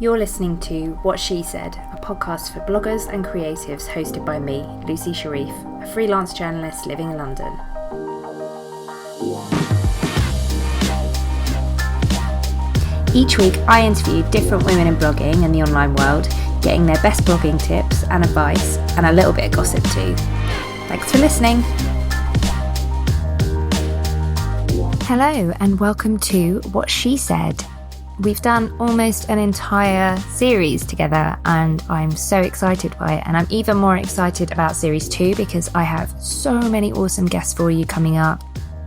You're listening to What She Said, a podcast for bloggers and creatives hosted by me, Lucy Sharif, a freelance journalist living in London. Each week I interview different women in blogging and the online world, getting their best blogging tips and advice and a little bit of gossip too. Thanks for listening. Hello and welcome to What She Said. We've done almost an entire series together and I'm so excited by it, and I'm even more excited about series 2 because I have so many awesome guests for you coming up.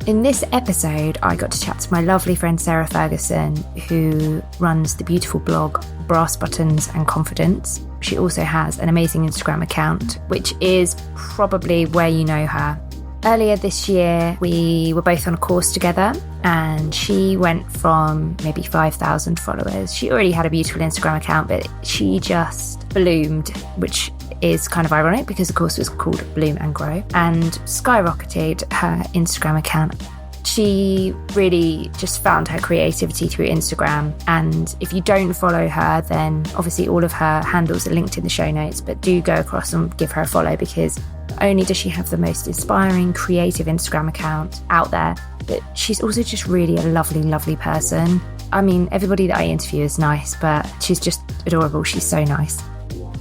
In this episode I got to chat to my lovely friend Sarah Ferguson, who runs the beautiful blog Brass Buttons and Confidence. She also has an amazing Instagram account, which is probably where you know her. Earlier this year, we were both on a course together and she went from maybe 5,000 followers. She already had a beautiful Instagram account, but she just bloomed, which is kind of ironic because the course was called Bloom and Grow, and skyrocketed her Instagram account. She really just found her creativity through Instagram, and if you don't follow her, then obviously all of her handles are linked in the show notes, but do go across and give her a follow because not only does she have the most inspiring, creative Instagram account out there, but she's also just really a lovely, lovely person. I mean, everybody that I interview is nice, but she's just adorable. She's so nice.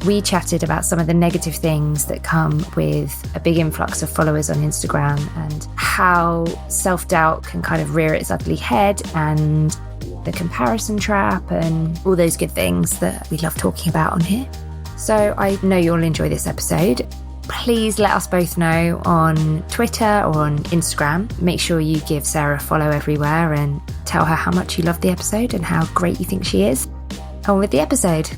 We chatted about some of the negative things that come with a big influx of followers on Instagram and how self-doubt can kind of rear its ugly head, and the comparison trap and all those good things that we love talking about on here. So I know you'll enjoy this episode. Please let us both know on Twitter or on Instagram. Make sure you give Sarah a follow everywhere and tell her how much you love the episode and how great you think she is. On with the episode.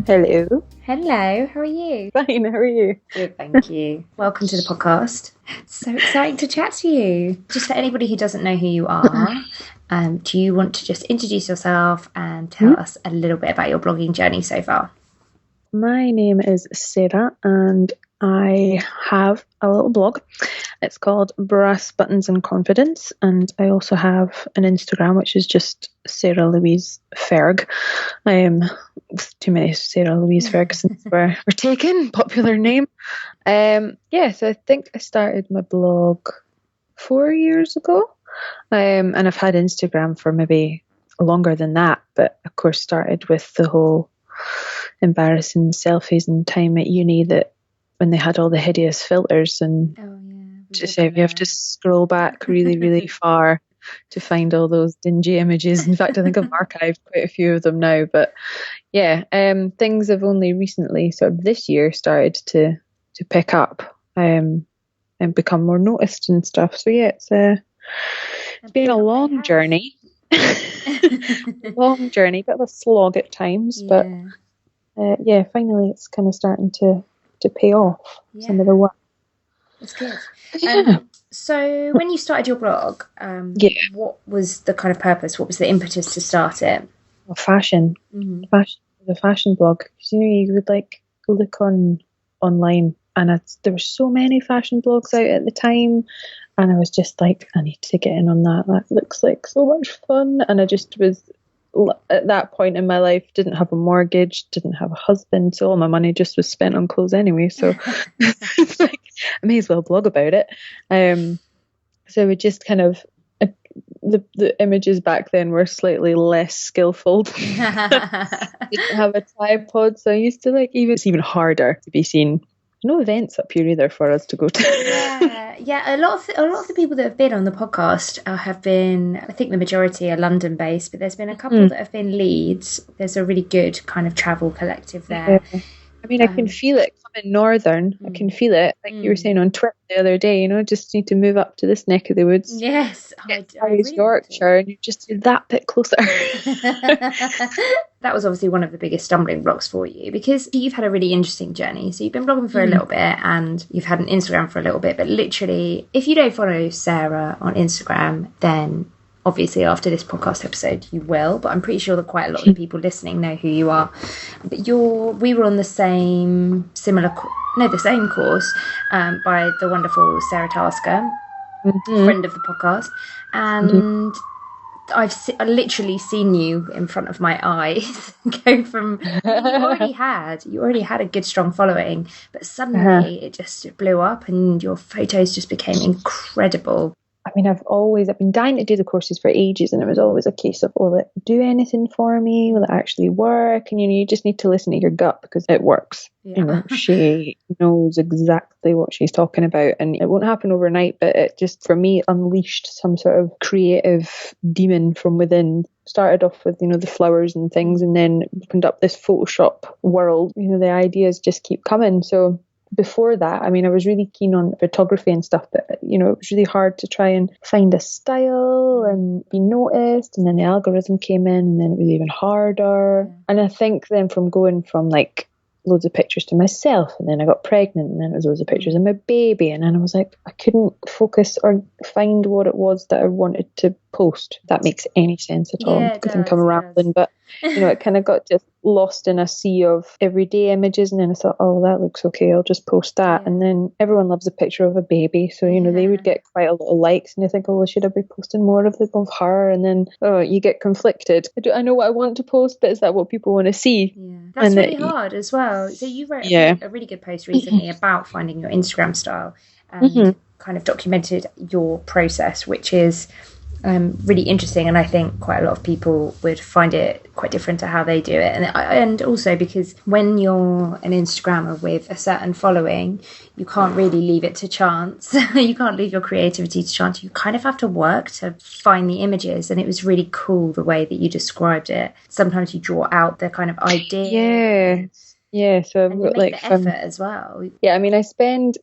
Hello. Hello, how are you? Fine, how are you? Good, thank you. Welcome to the podcast. So exciting to chat to you. Just for anybody who doesn't know who you are, do you want to just introduce yourself and tell us a little bit about your blogging journey so far? My name is Sarah and I have a little blog. It's called Brass Buttons and Confidence, and I also have an Instagram which is just Sarah Louise Ferg. I am too many Sarah Louise Fergusons were taken, popular name. So I think I started my blog 4 years ago, and I've had Instagram for maybe longer than that, but of course started with the whole embarrassing selfies and time at uni, that when they had all the hideous filters, and just you have to scroll back really, really far to find all those dingy images. In fact, I think I've archived quite a few of them now. But yeah, things have only recently, sort of this year, started to pick up and become more noticed and stuff. So yeah, it's been a long journey. Long journey, bit of a slog at times, but finally it's kind of starting to pay off some of the work. That's good. So when you started your blog, what was the kind of purpose? What was the impetus to start it? Well, fashion. Fashion, the fashion blog. Because you would like look online, and there were so many fashion blogs out at the time, and I was just like, I need to get in on that. That looks like so much fun. And I just was, at that point in my life, didn't have a mortgage, didn't have a husband, so all my money just was spent on clothes anyway, so it's like I may as well blog about it. So we just kind of the images back then were slightly less skillful. Didn't have a tripod, so I used to it's even harder to be seen. No events up here either for us to go to. Yeah. A lot of the people that have been on the podcast have been, I think the majority are London based, but there's been a couple that have been Leeds. There's a really good kind of travel collective there. Yeah. I mean, I can feel it coming northern. I can feel it, like you were saying on Twitter the other day. Just need to move up to this neck of the woods. Yes, I really Yorkshire, and you just do that bit closer. That was obviously one of the biggest stumbling blocks for you, because you've had a really interesting journey. So you've been blogging for a little bit, and you've had an Instagram for a little bit. But literally, if you don't follow Sarah on Instagram, then obviously after this podcast episode you will, but I'm pretty sure that quite a lot of the people listening know who you are. But we were on the same course by the wonderful Sarah Tasker, friend of the podcast, and I've literally seen you in front of my eyes go from you already had a good strong following, but suddenly it just blew up and your photos just became incredible. I mean, I've been dying to do the courses for ages, and it was always a case of, will it do anything for me? Will it actually work? And you just need to listen to your gut, because it works. Yeah. She knows exactly what she's talking about, and it won't happen overnight, but it just, for me, unleashed some sort of creative demon from within. Started off with, the flowers and things, and then opened up this Photoshop world. The ideas just keep coming. So before that, I mean, I was really keen on photography and stuff, but, it was really hard to try and find a style and be noticed. And then the algorithm came in, and then it was even harder. And I think then from going from like loads of pictures to myself, and then I got pregnant, and then it was loads of pictures of my baby, and then I was like, I couldn't focus or find what it was that I wanted to post. If that makes any sense at all, because I'm kind of rambling, but it kind of got just lost in a sea of everyday images, and then I thought, oh, that looks okay, I'll just post that. And then everyone loves a picture of a baby, so they would get quite a lot of likes, and you think, oh, should I be posting more of her? And then you get conflicted. I know what I want to post, but is that what people want to see? That's really hard as well. So you wrote a really good post recently about finding your Instagram style, and kind of documented your process, which is really interesting, and I think quite a lot of people would find it quite different to how they do it, and also because when you're an Instagrammer with a certain following, you can't really leave it to chance. You can't leave your creativity to chance. You kind of have to work to find the images, and it was really cool the way that you described it. Sometimes you draw out the kind of idea, so I've got like the effort as well. I mean, I spend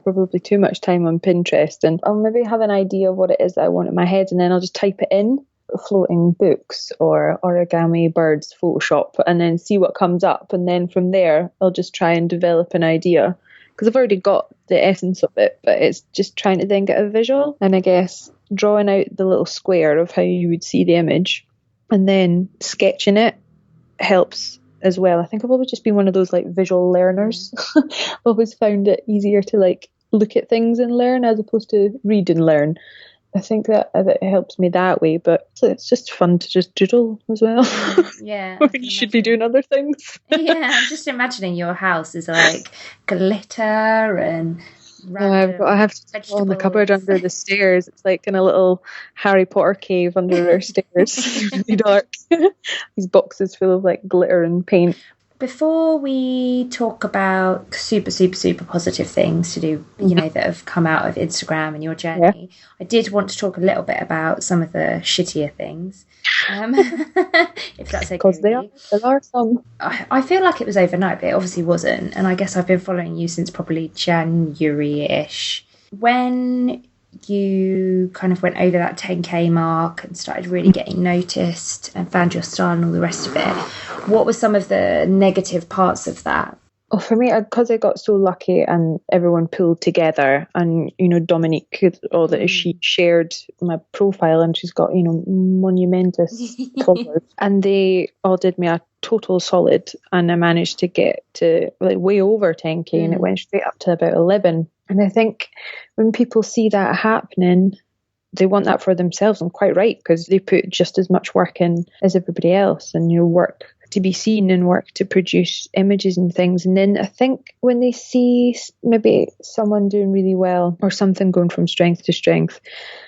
probably too much time on Pinterest, and I'll maybe have an idea of what it is that I want in my head, and then I'll just type it in, floating books or origami birds Photoshop, and then see what comes up, and then from there I'll just try and develop an idea, because I've already got the essence of it, but it's just trying to then get a visual, and I guess drawing out the little square of how you would see the image and then sketching it helps as well. I think I've always just been one of those like visual learners. Always found it easier to like look at things and learn as opposed to read and learn. I think that it helps me that way, but it's just fun to just doodle as well. When you should be doing other things. I'm just imagining your house is like glitter and I have to put on the cupboard under the stairs. It's like in a little Harry Potter cave under our stairs. It's really dark. These boxes full of like glitter and paint. Before we talk about super, super, super positive things to do, that have come out of Instagram and your journey, I did want to talk a little bit about some of the shittier things, if that's okay. Because there are some. I feel like it was overnight, but it obviously wasn't. And I guess I've been following you since probably January-ish. When you kind of went over that 10k mark and started really getting noticed and found your style and all the rest of it, what were some of the negative parts of that? Oh, for me, because I got so lucky and everyone pulled together, and Dominique, she shared my profile, and she's got monumentous followers, and they all did me a total solid, and I managed to get to like way over 10k, and it went straight up to about 11. And I think when people see that happening, they want that for themselves, and quite right, because they put just as much work in as everybody else, and work to be seen and work to produce images and things. And then I think when they see maybe someone doing really well or something going from strength to strength,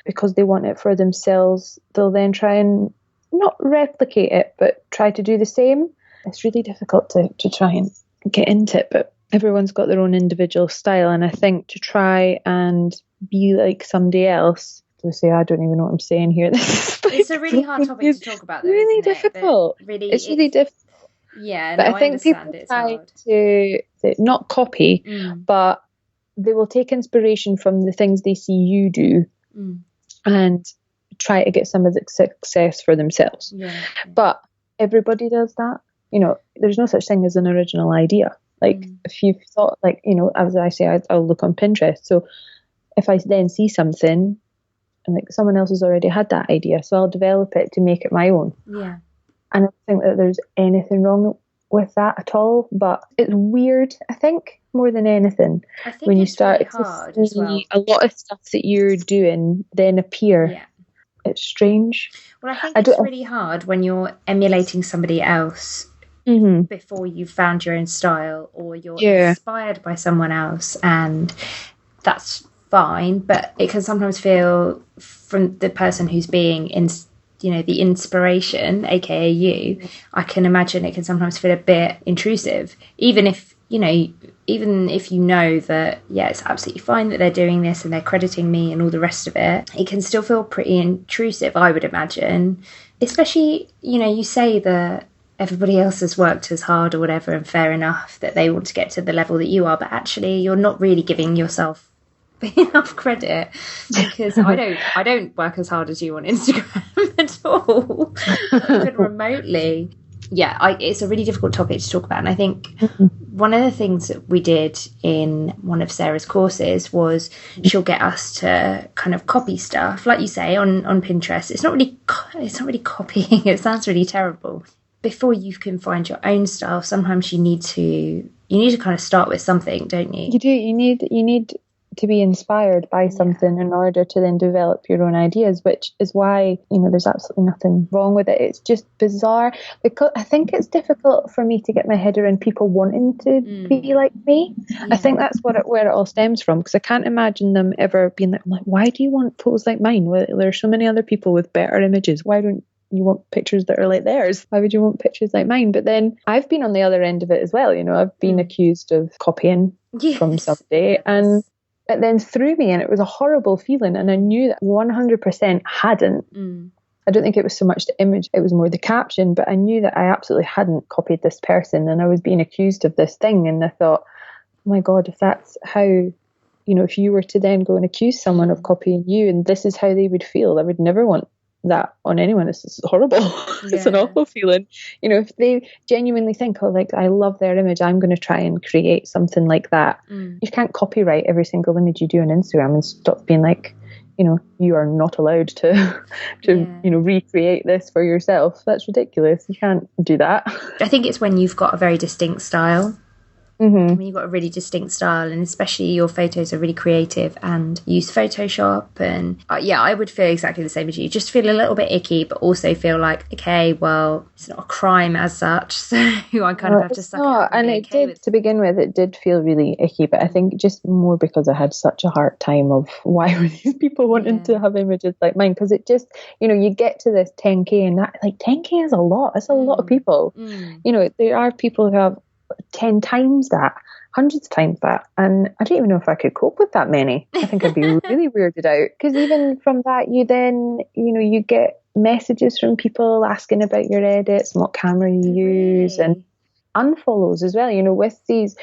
because they want it for themselves, they'll then try and not replicate it, but try to do the same. It's really difficult to try and get into it, but everyone's got their own individual style. And I think to try and be like somebody else, to say, I don't even know what I'm saying here. It's a really hard topic to talk about, though, really difficult. It's really difficult. Yeah, but I think people try to not copy, but they will take inspiration from the things they see you do and try to get some of the success for themselves. But everybody does that. There's no such thing as an original idea. Like if you've thought, like, as I say, I'll look on Pinterest. So if I then see something, and like someone else has already had that idea, so I'll develop it to make it my own. And I don't think that there's anything wrong with that at all, but it's weird, I think, more than anything. I think When you it's start really to hard as well. see a lot of stuff that you're doing then appear. Yeah. It's strange. Well, I think it's really hard when you're emulating somebody else before you've found your own style, or you're inspired by someone else, and that's fine, but it can sometimes feel, from the person who's being the inspiration, aka you, I can imagine it can sometimes feel a bit intrusive, even if you know that, yeah, it's absolutely fine that they're doing this and they're crediting me and all the rest of it. It can still feel pretty intrusive, I would imagine, especially, you say that everybody else has worked as hard or whatever, and fair enough that they want to get to the level that you are, but actually you're not really giving yourself enough credit, because I don't work as hard as you on Instagram at all, even remotely. Yeah, it's a really difficult topic to talk about, and I think one of the things that we did in one of Sarah's courses was she'll get us to kind of copy stuff, like you say, on Pinterest. It's not really copying. It sounds really terrible. Before you can find your own style, sometimes you need to kind of start with something, don't you? You do. You need to be inspired by something in order to then develop your own ideas, which is why, there's absolutely nothing wrong with it. It's just bizarre, because I think it's difficult for me to get my head around people wanting to be like me. Yeah. I think that's where it all stems from, because I can't imagine them ever being like, why do you want photos like mine? Well, there's so many other people with better images. Why don't you want pictures that are like theirs? Why would you want pictures like mine? But then I've been on the other end of it as well. I've been accused of copying from somebody, and it then threw me, and it was a horrible feeling, and I knew that 100% hadn't. I don't think it was so much the image, it was more the caption, but I knew that I absolutely hadn't copied this person, and I was being accused of this thing, and I thought, oh my God, if that's how, if you were to then go and accuse someone of copying you, and this is how they would feel, I would never want that on anyone. It's horrible. It's an awful feeling. If they genuinely think, I love their image, I'm going to try and create something like that. You can't copyright every single image you do on Instagram and stop being like, you are not allowed to recreate this for yourself. That's ridiculous. You can't do that. I think it's when you've got a very distinct style. When you've got a really distinct style, and especially your photos are really creative and use Photoshop, and I would feel exactly the same as you. Just feel a little bit icky, but also feel like, okay, well, it's not a crime as such, so I kind of have to suck it up. And it did, to begin with, it did feel really icky, but I think just more because I had such a hard time of why were these people wanting to have images like mine, because it just, you get to this 10k, and that, 10k is a lot. It's a lot of people. There are people who have 10 times that, hundreds of times that, and I don't even know if I could cope with that many. I think I'd be really weirded out, because even from that, you then you get messages from people asking about your edits and what camera you use, and unfollows as well. With these,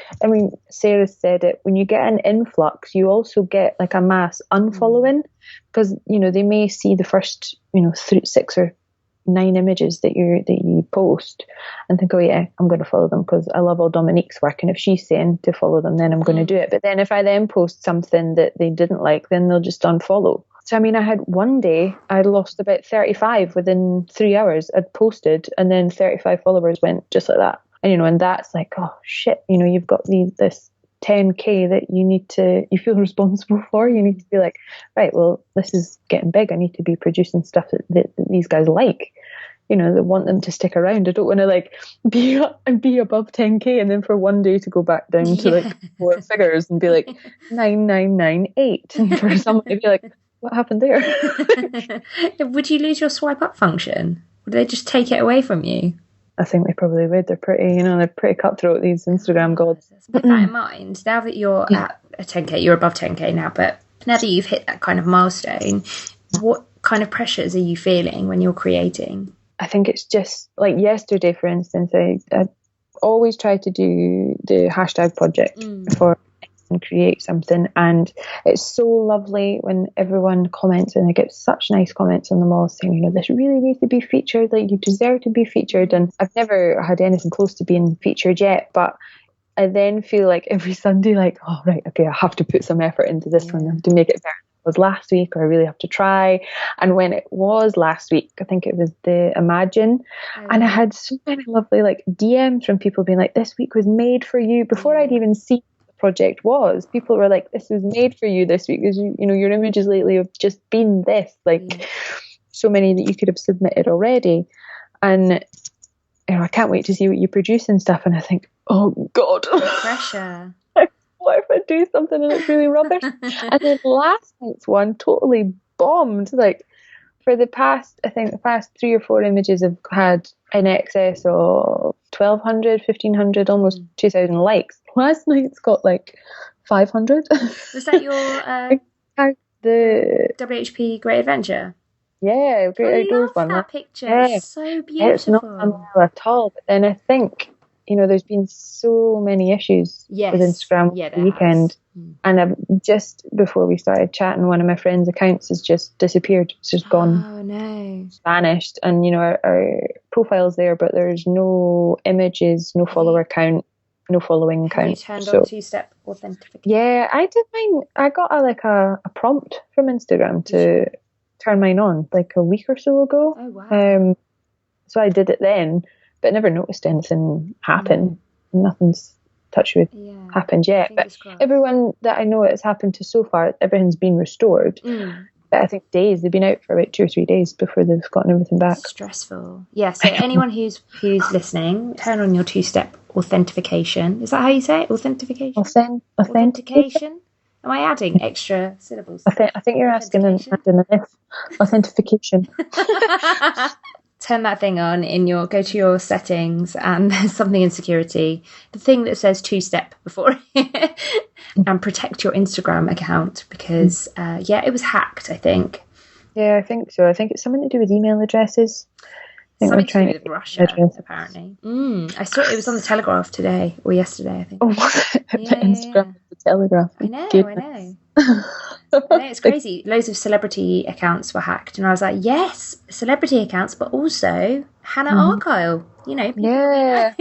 Sarah said it, when you get an influx, you also get like a mass unfollowing, because they may see the first 6 or 9 images that you post and think, oh yeah, I'm going to follow them because I love all Dominique's work, and if she's saying to follow them, then I'm going to do it. But then if I then post something that they didn't like, then they'll just unfollow. So I had one day I'd lost about 35 within 3 hours. I'd posted, and then 35 followers went just like that. And and that's like, oh shit, you've got this 10k that you feel responsible for. You need to be like, right, well, this is getting big. I need to be producing stuff that these guys like, that want them to stick around. I don't want to be above 10k and then for one day to go back down to 4 figures and be like 9998, and for someone to be like, what happened there? Would you lose your swipe up function? Would they just take it away from you? I think they probably would. They're pretty cutthroat, these Instagram gods. With that in mind, now that you're at a 10k, you're above 10k now, but now that you've hit that kind of milestone, what kind of pressures are you feeling when you're creating? I think it's just like yesterday, for instance, I always try to do the hashtag project for and create something, and it's so lovely when everyone comments, and I get such nice comments on them all saying, this really needs to be featured, you deserve to be featured. And I've never had anything close to being featured yet, but I then feel like every Sunday, oh right, okay, I have to put some effort into this one to make it better was last week, or I really have to try. And when it was last week, I think it was the Imagine, and I had so many lovely like DMs from people being like, this week was made for you. Before I'd even seen what the project was, people were like, this was made for you this week, because you know, your images lately have just been this, like so many that you could have submitted already. And you know, I can't wait to see what you produce and stuff. And I think, oh God, pressure. What if I do something and it's really rubbish? And then last night's one totally bombed. Like for the past 3 or 4 images have had in excess of 1,200, 1,500, almost 2,000 likes. Last night's got like 500. Was that your the WHP Great Adventure? Yeah, Great Outdoors one. That picture. It's so beautiful. It's not done well at all. But then I think, you know, there's been so many issues with Instagram the weekend. And I've just before we started chatting, one of my friends' accounts has just disappeared. It's just gone. Oh no. Vanished. And, you know, our profile's there, but there's no images, no follower count, no following count. You turned on 2-step authentication? Yeah, I did mine. I got a prompt from Instagram to turn mine on like a week or so ago. Oh wow. So I did it then, but never noticed anything happen. Nothing's touched with happened yet. Fingers crossed. Everyone that I know it's happened to so far, everything's been restored. But I think they've been out for about 2 or 3 days before they've gotten everything back. Stressful. Yeah, so anyone who's listening, turn on your 2-step authentication. Is that how you say it? Authentication? Authentication? Am I adding extra syllables? I think you're asking an if. Authentication. Turn that thing on go to your settings, and there's something in security. The thing that says 2-step before it, and protect your Instagram account because, it was hacked, I think. Yeah, I think so. I think it's something to do with email addresses. Something to do with Russia, apparently. I saw it was on the Telegraph today or yesterday, I think. Oh, was it? Instagram, the Telegraph. I know. It's crazy. Loads of celebrity accounts were hacked, and I was like, yes, celebrity accounts, but also Hannah Arkyle. You know. Yeah,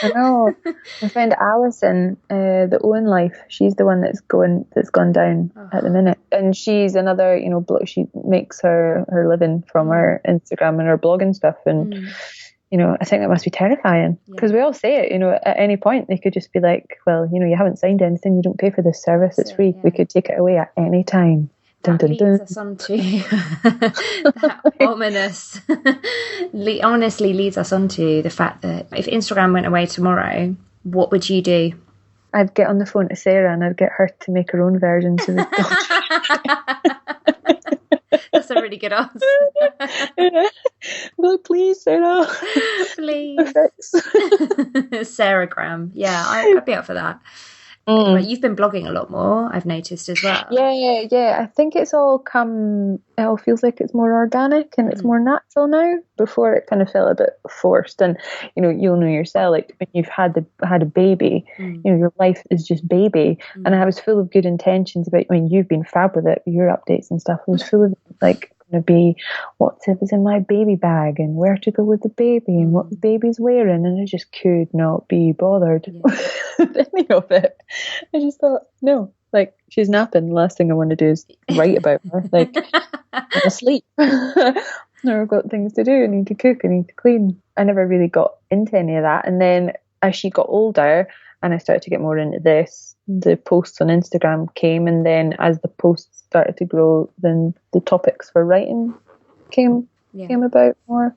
I know. My friend Alison, the Owen Life, she's the one that's gone down at the minute, and she's another. You know, she makes her living from her Instagram and her blog and stuff, and. You know, I think that must be terrifying because we all say it, you know, at any point they could just be like, well, you know, you haven't signed anything, you don't pay for this service, it's free. We could take it away at any time. That leads us on to that ominous, honestly leads us on to the fact that if Instagram went away tomorrow, what would you do? I'd get on the phone to Sarah and I'd get her to make her own versions of it. That's a really good answer. No, please, Sarah. Please. Sarah Graham. Yeah, I'd be up for that. Well, you've been blogging a lot more, I've noticed as well. Yeah. I think it all feels like it's more organic and it's more natural now. Before it kind of felt a bit forced, and you know, you'll know yourself, like when you've had a baby, you know, your life is just baby. And I was full of good intentions about, I mean, you've been fab with it, with your updates and stuff. I was full of like, going to be what's in my baby bag and where to go with the baby and what the baby's wearing, and I just could not be bothered with any of it. I just thought, no, like, she's napping, the last thing I want to do is write about her. Like, I'm asleep. No, I've got things to do. I need to cook, I need to clean. I never really got into any of that. And then as she got older and I started to get more into this, the posts on Instagram came, and then as the posts started to grow, then the topics for writing came about more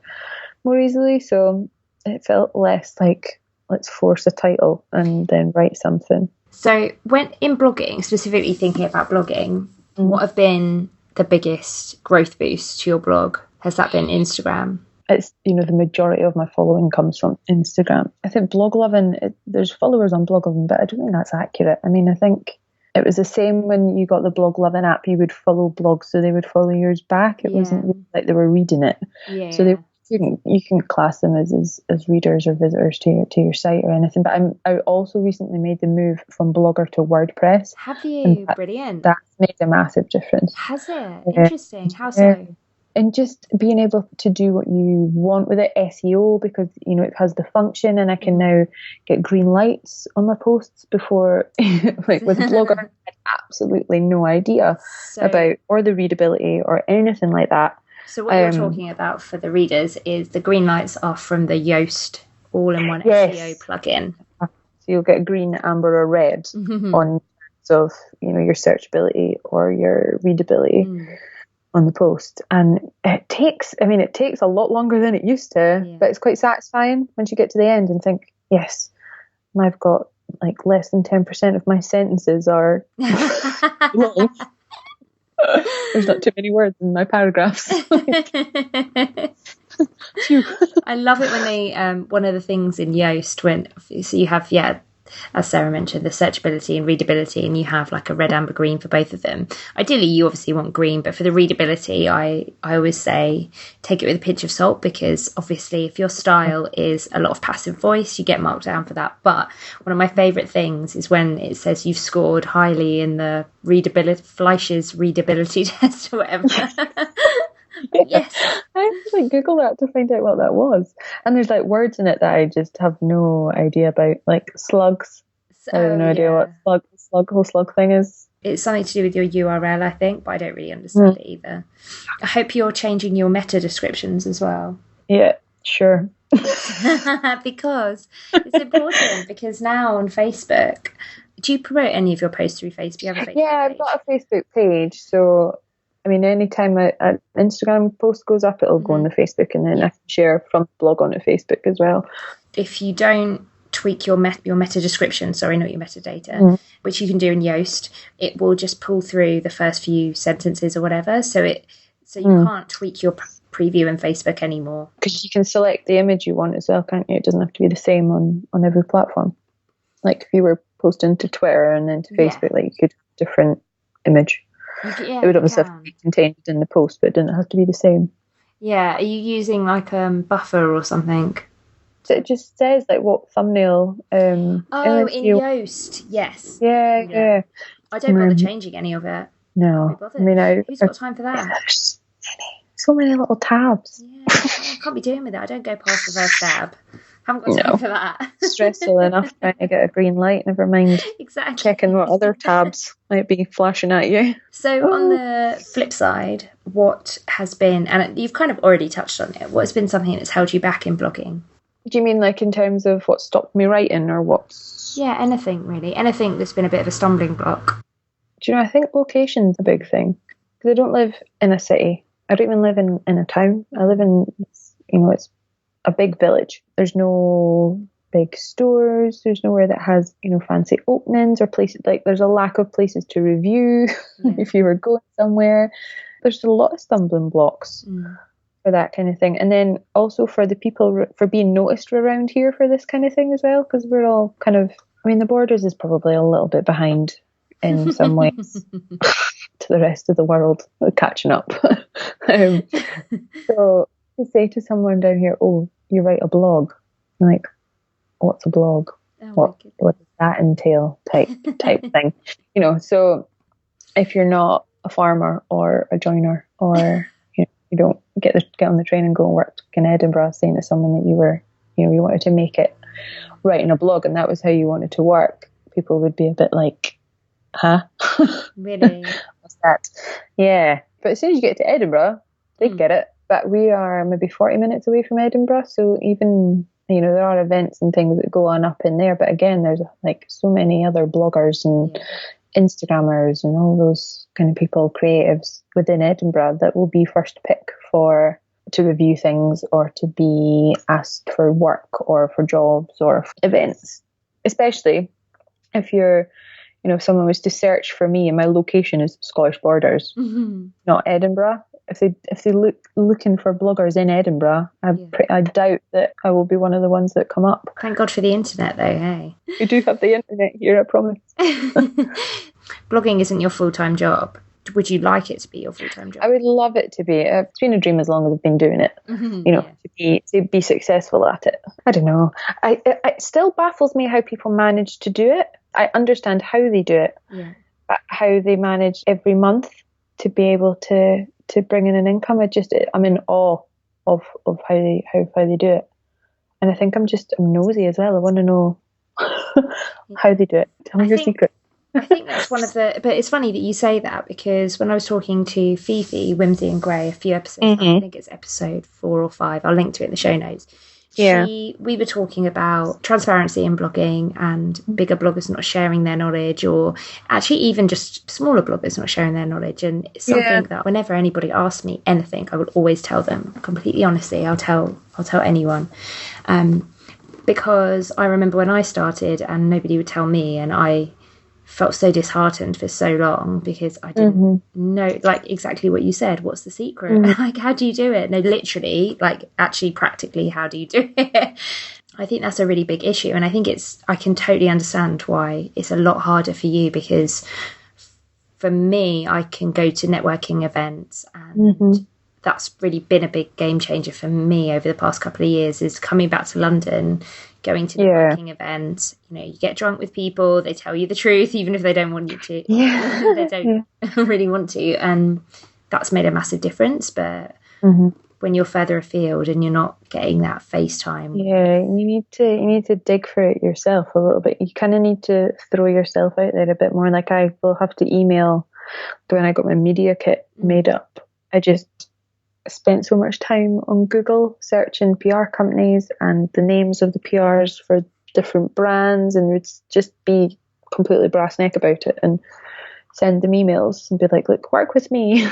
easily. So it felt less like, let's force a title and then write something. So when in blogging, specifically thinking about blogging, what have been the biggest growth boost to your blog? Has that been Instagram? It's, you know, the majority of my following comes from Instagram. I think blog loving, there's followers on blog loving, but I don't think that's accurate. I mean, I think it was the same when you got the blog loving app, you would follow blogs so they would follow yours back. It wasn't really like they were reading it. Yeah. So you can class them as readers or visitors to your site or anything. But I also recently made the move from Blogger to WordPress. Have you? Brilliant. That's made a massive difference. Has it? Interesting. How so? and just being able to do what you want with it, SEO, because, you know, it has the function, and I can now get green lights on my posts before, like with Blogger, I had absolutely no idea about, or the readability or anything like that. So what you're talking about for the readers is the green lights are from the Yoast all-in-one SEO plugin. So you'll get green, amber, or red on terms of, you know, your searchability or your readability on the post. And it takes a lot longer than it used to, but it's quite satisfying once you get to the end and think, yes, I've got like less than 10% of my sentences are long. There's not too many words in my paragraphs. I love it when they one of the things in Yoast, so you have as Sarah mentioned, the searchability and readability, and you have like a red, amber, green for both of them. Ideally you obviously want green, but for the readability I always say take it with a pinch of salt, because obviously if your style is a lot of passive voice, you get marked down for that. But one of my favourite things is when it says you've scored highly in the Fleisch's readability test or whatever. Yes, I had to like Google that to find out what that was, and there's like words in it that I just have no idea about, like slugs. I have no idea what whole slug thing is. It's something to do with your URL, I think, but I don't really understand it either. I hope you're changing your meta descriptions as well. Yeah, sure. Because it's important, because now on Facebook, do you promote any of your posts through Facebook? Do you have a Facebook page? I've got a Facebook page, so I mean, anytime an Instagram post goes up, it'll go on the Facebook, and then I can share from the blog onto Facebook as well. If you don't tweak your meta description, not your metadata, which you can do in Yoast, it will just pull through the first few sentences or whatever. So you can't tweak your preview in Facebook anymore. Because you can select the image you want as well, can't you? It doesn't have to be the same on every platform. Like if you were posting to Twitter and then to Facebook, like you could have a different image. It would obviously have to be contained in the post, but it didn't have to be the same. Yeah, are you using like Buffer or something? So it just says like what thumbnail. In Yoast, yes. Yeah. I don't bother changing any of it. No, I mean, who's got time for that? Yeah, there's so many little tabs. Yeah, I can't be doing with it. I don't go past the first tab. Haven't got time for that. Stressful enough trying to get a green light, never mind checking what other tabs might be flashing at you. So on the flip side, what has been, and you've kind of already touched on it, what has been something that's held you back in blogging? Do you mean like in terms of what stopped me writing, or what's... Yeah, anything really. Anything that's been a bit of a stumbling block. Do you know, I think location's a big thing. Because I don't live in a city. I don't even live in a town. I live in, it's a big village. There's no big stores. There's nowhere that has, fancy openings or places. Like there's a lack of places to review if you were going somewhere. There's a lot of stumbling blocks for that kind of thing. And then also for the people, for being noticed around here for this kind of thing as well, because we're all kind of, the Borders is probably a little bit behind in some ways to the rest of the world, catching up. So to say to someone down here, oh, you write a blog, I'm like, what's a blog? What does that entail? Type thing. So if you're not a farmer or a joiner, or you don't get on the train and go and work in Edinburgh, saying to someone that you were, you wanted to make it writing a blog and that was how you wanted to work, people would be a bit like, huh? Really? What's that? Yeah. But as soon as you get to Edinburgh, they get it. But we are maybe 40 minutes away from Edinburgh, so even, there are events and things that go on up in there, but again, there's like so many other bloggers and Instagrammers and all those kind of people, creatives within Edinburgh, that will be first pick to review things or to be asked for work or for jobs or events. Especially if you're, if someone was to search for me and my location is Scottish Borders, not Edinburgh. If they looking for bloggers in Edinburgh, I doubt that I will be one of the ones that come up. Thank God for the internet, though. Hey, we do have the internet here, I promise. Blogging isn't your full-time job. Would you like it to be your full-time job? I would love it to be. It's been a dream as long as I've been doing it. To be successful at it. I don't know. It still baffles me how people manage to do it. I understand how they do it, but how they manage every month to be able to to bring in an income. I'm in awe of how they do it. And I think I'm nosy as well. I want to know how they do it. Tell me your secret. I think that's one of the... But it's funny that you say that, because when I was talking to Fifi, Whimsy and Grey, a few episodes back, I think it's episode 4 or 5, I'll link to it in the show notes. Yeah. We were talking about transparency in blogging and bigger bloggers not sharing their knowledge, or actually even just smaller bloggers not sharing their knowledge. And it's something that whenever anybody asks me anything, I will always tell them completely honestly. I'll tell anyone. Because I remember when I started and nobody would tell me, and I felt so disheartened for so long because I didn't know, like, exactly what you said. What's the secret? Like, how do you do it? No, literally, like, actually, practically, how do you do it? I think that's a really big issue. And I think I can totally understand why it's a lot harder for you, because for me, I can go to networking events, and that's really been a big game changer for me over the past couple of years, is coming back to London, going to networking events. You know, you get drunk with people, they tell you the truth, even if they don't want you to. They don't really want to. And that's made a massive difference. But when you're further afield and you're not getting that FaceTime. Yeah, you need to dig for it yourself a little bit. You kind of need to throw yourself out there a bit more. Like, I will have to email when I got my media kit made up. I just spent so much time on Google searching PR companies and the names of the PRs for different brands, and would just be completely brass neck about it and send them emails and be like, look, work with me,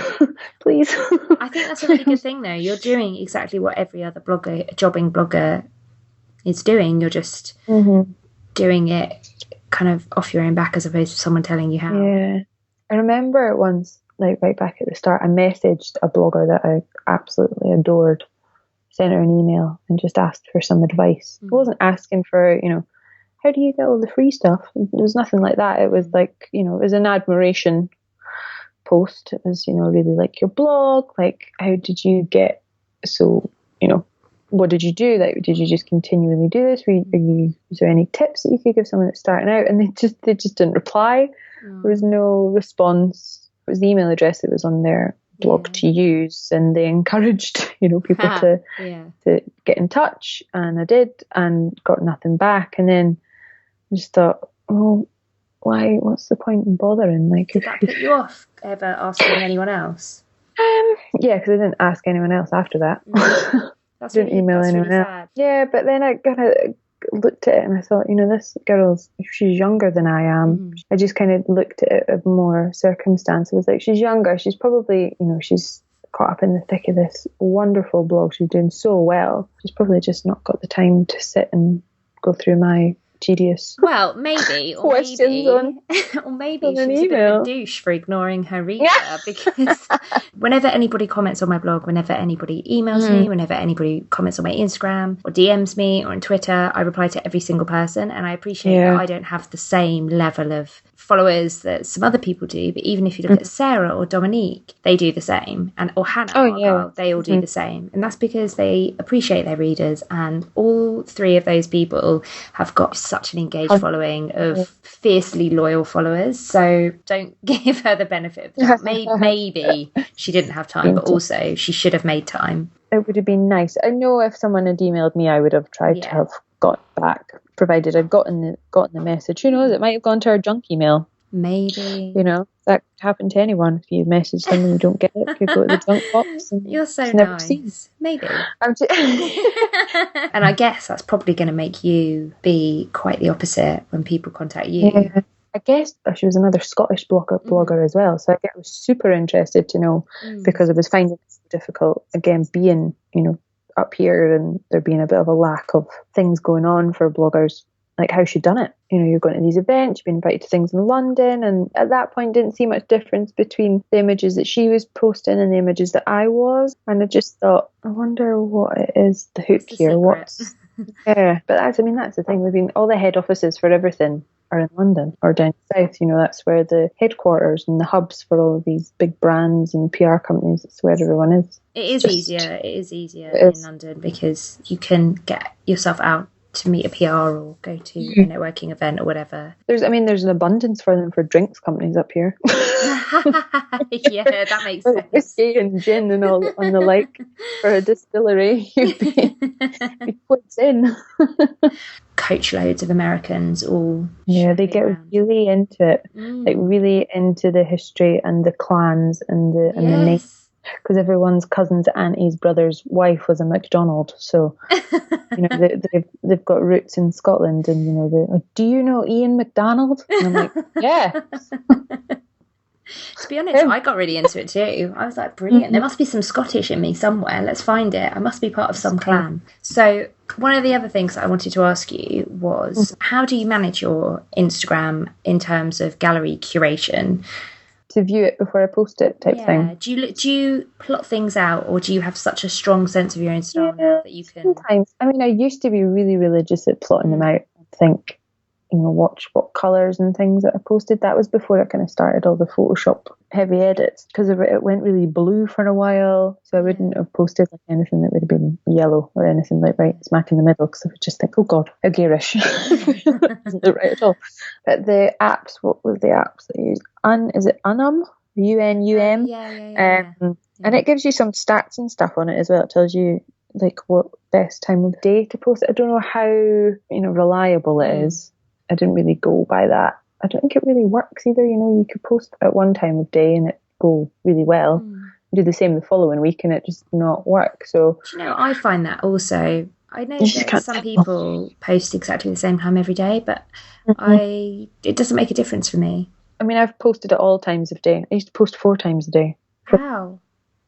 please. I think that's a really good thing, though. You're doing exactly what every other jobbing blogger is doing. You're just doing it kind of off your own back, as opposed to someone telling you how. Yeah. I remember once, like right back at the start, I messaged a blogger that I absolutely adored, sent her an email and just asked for some advice. I wasn't asking for, how do you get all the free stuff? There was nothing like that. It was like, it was an admiration post. It was, really like your blog, like, how did you get so, what did you do? Like, did you just continually do this? Is there any tips that you could give someone that's starting out? And they just didn't reply. There was no response. It was the email address that was on their blog to use, and they encouraged people to get in touch, and I did, and got nothing back. And then I just thought, well, why? What's the point in bothering? Like, did that put you off ever asking anyone else? Yeah, because I didn't ask anyone else after that. That's didn't email anyone else. Sad. Yeah, but then I kind of looked at it and I thought, this girl's, she's younger than I am. I just kind of looked at it of more circumstance. It was like, she's younger, she's probably, she's caught up in the thick of this wonderful blog, she's doing so well. She's probably just not got the time to sit and go through my tedious maybe questions or maybe she's a bit of a douche for ignoring her reader. Because whenever anybody comments on my blog, whenever anybody emails me, whenever anybody comments on my Instagram or DMs me or on Twitter, I reply to every single person. And I appreciate that I don't have the same level of followers that some other people do, but even if you look at Sarah or Dominique, they do the same, or Hannah, they all do the same. And that's because they appreciate their readers, and all three of those people have got such an engaged following of fiercely loyal followers. So don't give her the benefit of the doubt. Maybe she didn't have time, but also she should have made time. It would have been nice. I know if someone had emailed me, I would have tried to have got back, provided I'd gotten the message. Who knows, it might have gone to our junk email. Maybe. That could happen to anyone. If you message someone you don't get it, you go to the junk box. And you're so nice. Maybe. And I guess that's probably going to make you be quite the opposite when people contact you. Yeah. I guess she was another Scottish blogger as well. So I was super interested to know, because I was finding it so difficult, again, being, up here and there being a bit of a lack of things going on for bloggers, like how she'd done it. You're going to these events, you've been invited to things in London, and at that point didn't see much difference between the images that she was posting and the images that I was. And I just thought, I wonder what it is, the hook here. But that's the thing. All the head offices for everything are in London or down south. That's where the headquarters and the hubs for all of these big brands and PR companies. It's where everyone is. It is easier in London because you can get yourself out to meet a PR or go to a networking event or whatever. There's an abundance for them for drinks companies up here. Yeah, that makes sense. Whiskey and gin and all on the like for a distillery. You'd be puts in. Coach loads of Americans all. Yeah, they get around. really into it, like really into the history and the clans and the name. Because everyone's cousin's auntie's brother's wife was a MacDonald, so they've got roots in Scotland, and do you know Ian MacDonald? And I'm like, yeah. To be honest, I got really into it too. I was like, brilliant. There must be some Scottish in me somewhere. Let's find it. I must be part of some clan. So one of the other things that I wanted to ask you was, how do you manage your Instagram in terms of gallery curation? To view it before I post it type thing. Do you plot things out, or do you have such a strong sense of your own style now that you can... Sometimes. I mean, I used to be really religious at plotting them out. I think, watch what colours and things that I posted. That was before I kind of started all the Photoshop heavy edits, because it went really blue for a while, so I wouldn't have posted like anything that would have been yellow or anything like right smack in the middle, because I would just think, oh god, how garish. Doesn't look right at all. But the apps, what was the apps that I used? Is it Unum? UNUM? And it gives you some stats and stuff on it as well. It tells you like what best time of day to post it. I don't know how reliable it is. I didn't really go by that. I don't think it really works either. You could post at one time of day and it go really well. Do the same the following week and it just not work. So I find that also. I know that some people post exactly the same time every day, but it doesn't make a difference for me. I mean, I've posted at all times of day. I used to post 4 times a day. Wow.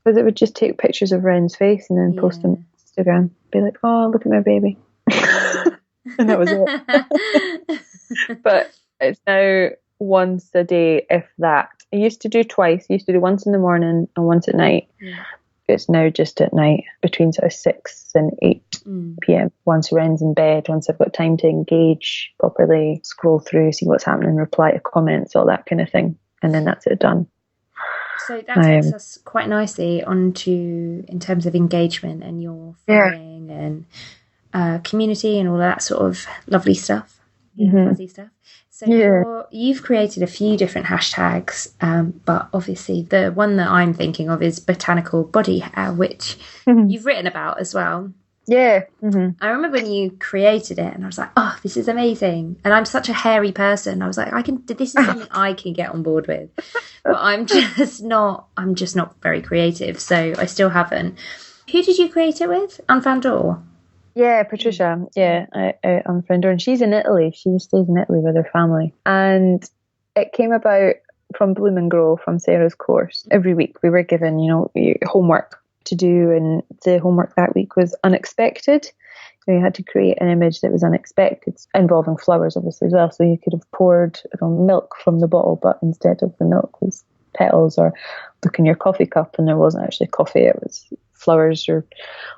Because it would just take pictures of Ren's face and then post them on Instagram. Be like, oh, look at my baby. And that was it. But it's now once a day, if that. I used to do twice. I used to do once in the morning and once at night. It's now just at night between sort of 6 and 8 p.m. Once Ren's in bed, once I've got time to engage properly, scroll through, see what's happening, reply to comments, all that kind of thing. And then that's it done. So that takes us quite nicely onto, in terms of engagement and your following and community and all that sort of lovely stuff, fuzzy stuff. So you've created a few different hashtags, but obviously the one that I'm thinking of is botanical body hair, which you've written about as well. Yeah. I remember when you created it and I was like, oh, this is amazing. And I'm such a hairy person. I was like, this is something I can get on board with. But I'm just not very creative. So I still haven't. Who did you create it with? Unfound Door? Yeah, Patricia. Yeah, I unfriended her, and she's in Italy. She stays in Italy with her family, and it came about from Bloom and Grow, from Sarah's course. Every week we were given, homework to do, and the homework that week was unexpected. So you had to create an image that was unexpected, involving flowers, obviously as well. So you could have poured milk from the bottle, but instead of the milk was petals, or look in your coffee cup and there wasn't actually coffee, it was flowers or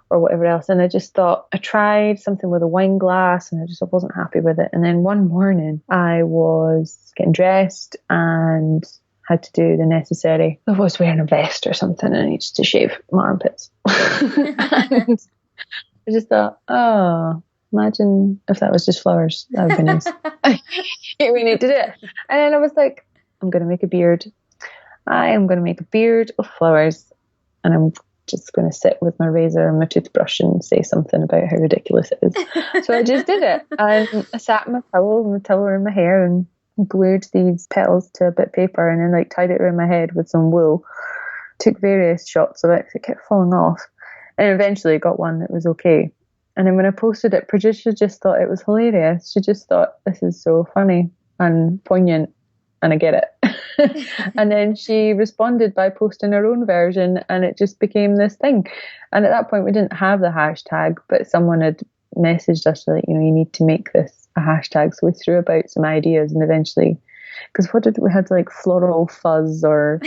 whatever else. And I just thought, I tried something with a wine glass and I wasn't happy with it. And then one morning I was getting dressed and had to do the necessary. I was wearing a vest or something and I needed to shave my armpits. And I just thought, oh, imagine if that was just flowers. That would be nice. We need to do it. And then I was like, I'm going to make a beard. I am going to make a beard of flowers, and I'm just going to sit with my razor and my toothbrush and say something about how ridiculous it is. So I just did it. And I sat in my towel in my hair and glued these petals to a bit of paper and then tied it around my head with some wool. Took various shots of it because it kept falling off. And eventually got one that was okay. And then when I posted it, Patricia just thought it was hilarious. She just thought, this is so funny and poignant, and I get it. And then she responded by posting her own version, and it just became this thing. And at that point we didn't have the hashtag, but someone had messaged us like, you need to make this a hashtag. So we threw about some ideas, and eventually, because we had floral fuzz or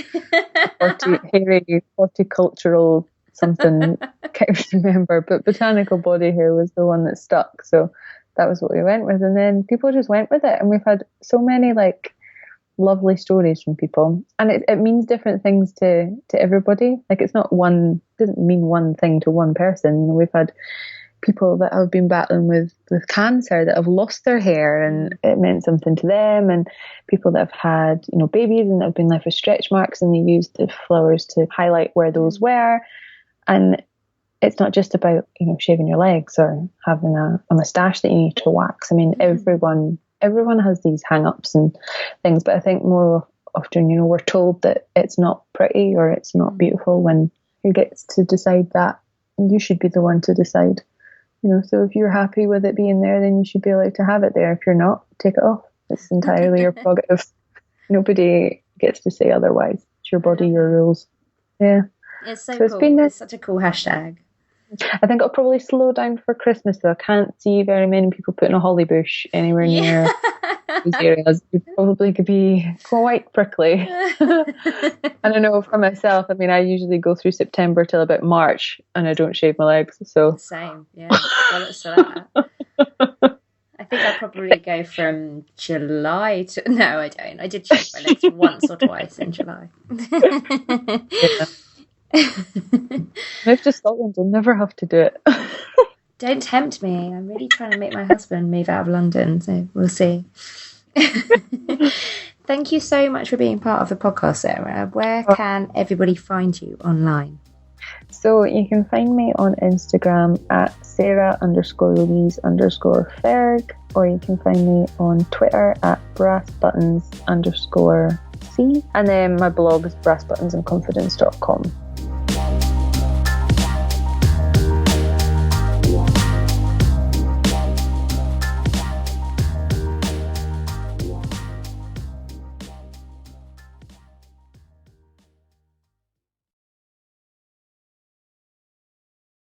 hairy horticultural something, can't remember, but botanical body hair was the one that stuck. So that was what we went with, and then people just went with it, and we've had so many lovely stories from people, and it means different things to everybody. It's not one, doesn't mean one thing to one person. We've had people that have been battling with cancer that have lost their hair and it meant something to them, and people that have had, babies and that have been left with stretch marks and they used the flowers to highlight where those were. And it's not just about, shaving your legs or having a moustache that you need to wax. I mean, everyone has these hang-ups and things, but I think more often, we're told that it's not pretty or it's not beautiful, when who gets to decide that? You should be the one to decide. So if you're happy with it being there, then you should be allowed to have it there. If you're not, take it off. It's entirely your prerogative. Nobody gets to say otherwise. It's your body, your rules. Yeah. It's so cool. It's such a cool hashtag. I think it'll probably slow down for Christmas, though. I can't see very many people putting a holly bush anywhere near these areas. It probably could be quite prickly. And I know for myself, I mean, I usually go through September till about March and I don't shave my legs. So same, yeah. Well, it's that. I think I'll probably go from July to... No, I don't. I did shave my legs once or twice in July. Yeah. Move to Scotland, you'll never have to do it. Don't tempt me. I'm really trying to make my husband move out of London, so we'll see. Thank you so much for being part of the podcast, Sarah. Where can everybody find you online? So you can find me on Instagram at Sarah_Louise_Ferg, or you can find me on Twitter at brassbuttons_C, and then my blog is brassbuttonsandconfidence.com.